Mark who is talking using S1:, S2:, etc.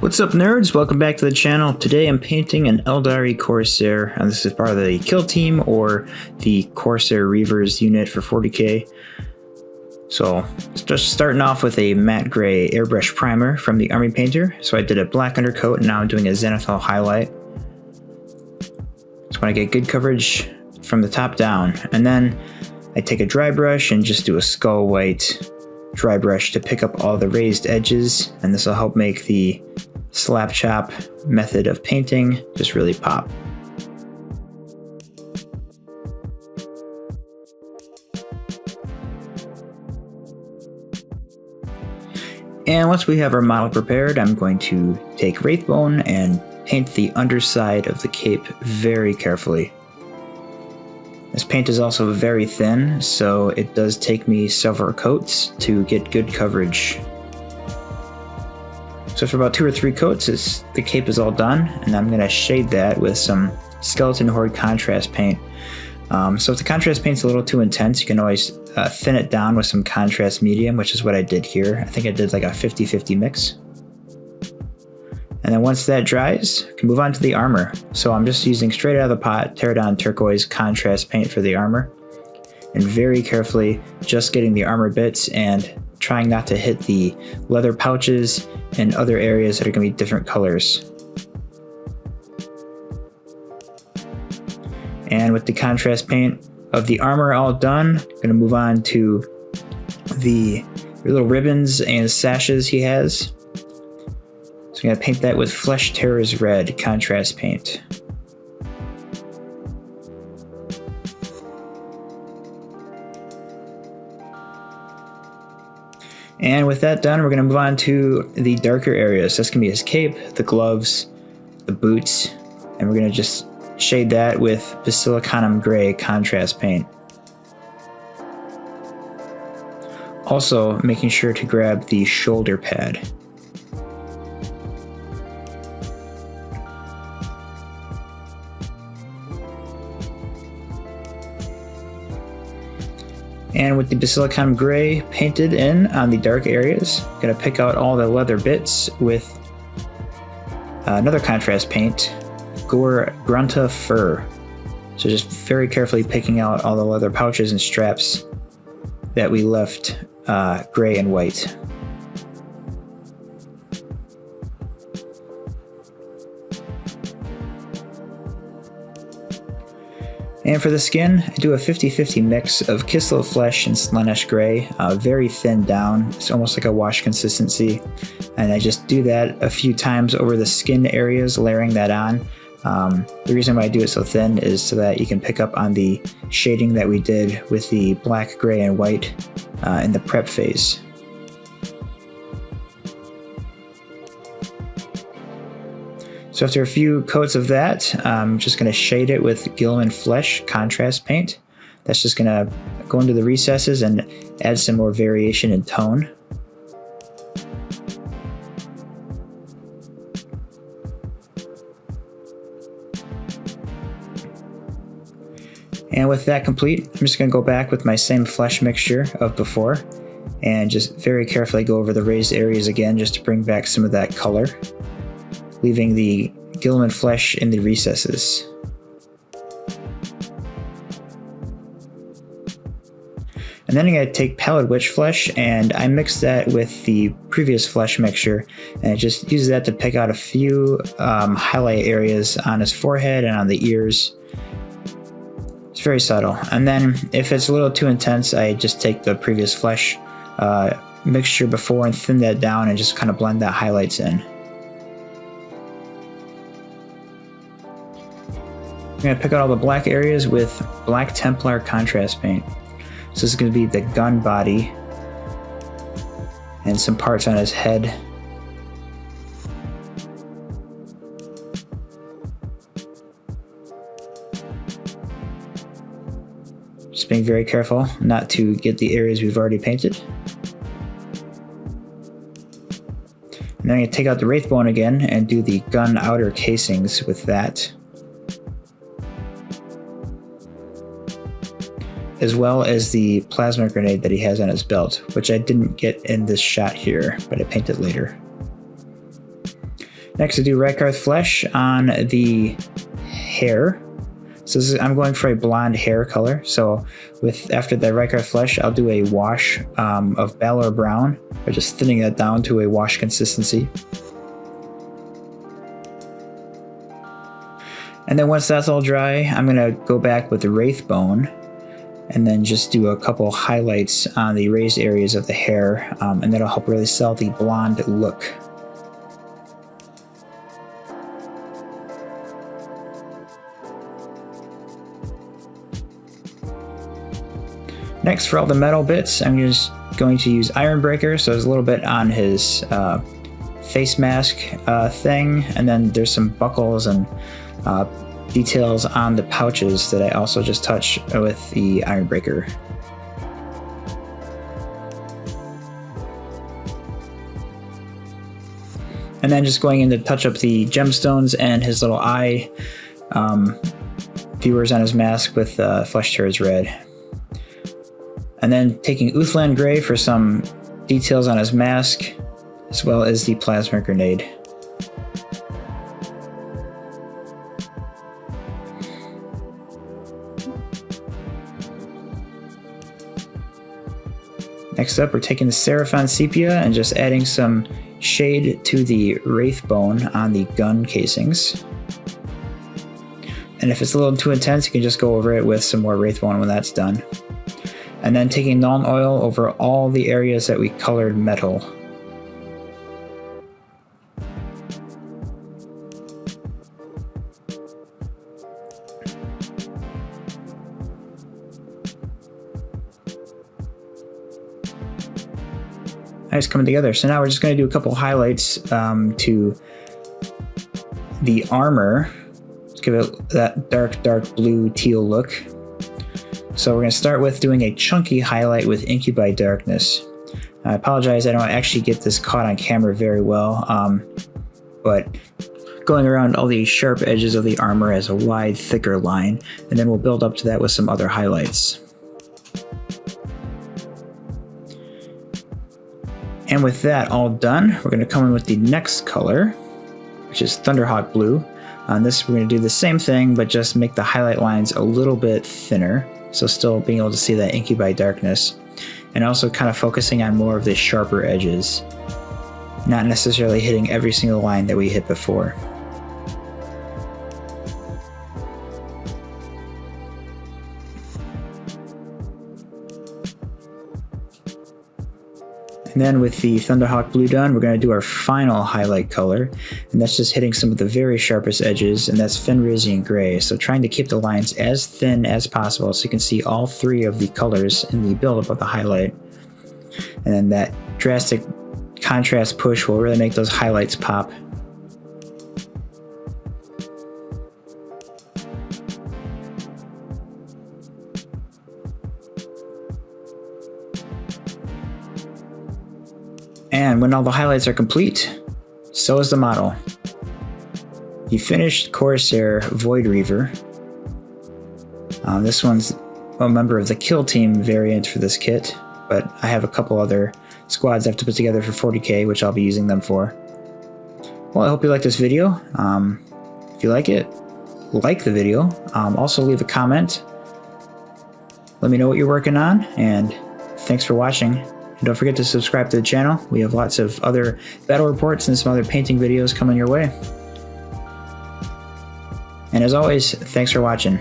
S1: What's up, nerds? Welcome back to the channel. Today I'm painting an Aeldari Corsair, and this is part of the Kill Team or the Corsair Reavers unit for 40k. So, just starting off with a matte gray airbrush primer from the Army Painter. So I did a black undercoat, and now I'm doing a zenithal highlight. Just want to get good coverage from the top down, and then I take a dry brush and just do a skull white dry brush to pick up all the raised edges, and this will help make the slap chop method of painting just really pop. And once we have our model prepared, I'm going to take Wraithbone and paint the underside of the cape very carefully. This paint is also very thin, so it does take me several coats to get good coverage. So for about 2 or 3 coats, the cape is all done, and I'm going to shade that with some Skeleton Horde contrast paint. So if the contrast paint's a little too intense, you can always thin it down with some contrast medium, which is what I did here. I think I did like a 50-50 mix. And then once that dries, I can move on to the armor. So I'm just using straight out of the pot Pterodon Turquoise contrast paint for the armor. And very carefully just getting the armor bits and trying not to hit the leather pouches and other areas that are going to be different colors. And with the contrast paint of the armor all done, I'm going to move on to the little ribbons and sashes he has. So I'm going to paint that with Flesh Terror's Red contrast paint. And with that done, we're going to move on to the darker areas. That's going to be his cape, the gloves, the boots, and we're going to just shade that with Basilicanum Gray contrast paint. Also, making sure to grab the shoulder pad. And with the Basilicanum Gray painted in on the dark areas, I'm going to pick out all the leather bits with another contrast paint, Gore Grunta Fur. So just very carefully picking out all the leather pouches and straps that we left gray and white. And for the skin, I do a 50-50 mix of Kislev Flesh and Slaanesh Gray, very thin down. It's almost like a wash consistency. And I just do that a few times over the skin areas, layering that on. The reason why I do it so thin is so that you can pick up on the shading that we did with the black, gray, and white in the prep phase. So after a few coats of that, I'm just going to shade it with Gilman Flesh contrast paint. That's just going to go into the recesses and add some more variation in tone. And with that complete, I'm just going to go back with my same flesh mixture of before and just very carefully go over the raised areas again just to bring back some of that color, leaving the Gilman Flesh in the recesses. And then I'm going to take Pallid Witch Flesh, and I mix that with the previous flesh mixture, and I just use that to pick out a few highlight areas on his forehead and on the ears. It's very subtle. And then if it's a little too intense, I just take the previous flesh mixture before and thin that down and just kind of blend that highlights in. I'm going to pick out all the black areas with Black Templar contrast paint. So this is going to be the gun body and some parts on his head. Just being very careful not to get the areas we've already painted. And then I'm going to take out the Wraithbone again and do the gun outer casings with that, as well as the plasma grenade that he has on his belt, which I didn't get in this shot here, but I painted later. Next, I do Rykarth flesh on the hair. So I'm going for a blonde hair color. So after the Rykarth flesh, I'll do a wash of Balor brown, by just thinning that down to a wash consistency. And then once that's all dry, I'm gonna go back with the Wraithbone and then just do a couple highlights on the raised areas of the hair, and that'll help really sell the blonde look. Next, for all the metal bits, I'm just going to use Ironbreaker, so there's a little bit on his face mask thing, and then there's some buckles and details on the pouches that I also just touch with the Ironbreaker. And then just going in to touch up the gemstones and his little eye viewers on his mask with Flesh Tear's Red. And then taking Uthland Grey for some details on his mask, as well as the Plasma Grenade. Next up, we're taking the Seraphon Sepia and just adding some shade to the Wraithbone on the gun casings. And if it's a little too intense, you can just go over it with some more Wraithbone when that's done. And then taking Nuln Oil over all the areas that we colored metal. Nice, coming together. So now we're just going to do a couple highlights to the armor. Let's give it that dark blue teal look. So we're going to start with doing a chunky highlight with Incubi Darkness. I apologize, I don't actually get this caught on camera very well, but going around all the sharp edges of the armor as a wide, thicker line, and then we'll build up to that with some other highlights. And with that all done, we're going to come in with the next color, which is Thunderhawk Blue. On this, we're going to do the same thing, but just make the highlight lines a little bit thinner, so still being able to see that Incubi Darkness, and also kind of focusing on more of the sharper edges, not necessarily hitting every single line that we hit before. And then with the Thunderhawk Blue done, we're going to do our final highlight color, and that's just hitting some of the very sharpest edges, and that's Fenrisian Gray. So trying to keep the lines as thin as possible so you can see all three of the colors in the buildup of the highlight. And then that drastic contrast push will really make those highlights pop. And when all the highlights are complete, so is the model. The finished Corsair Void Reaver. This one's a member of the Kill Team variant for this kit, but I have a couple other squads I have to put together for 40k, which I'll be using them for. Well, I hope you like this video. If you like it, like the video. Also leave a comment. Let me know what you're working on, and thanks for watching. And don't forget to subscribe to the channel. We have lots of other battle reports and some other painting videos coming your way. And as always, thanks for watching.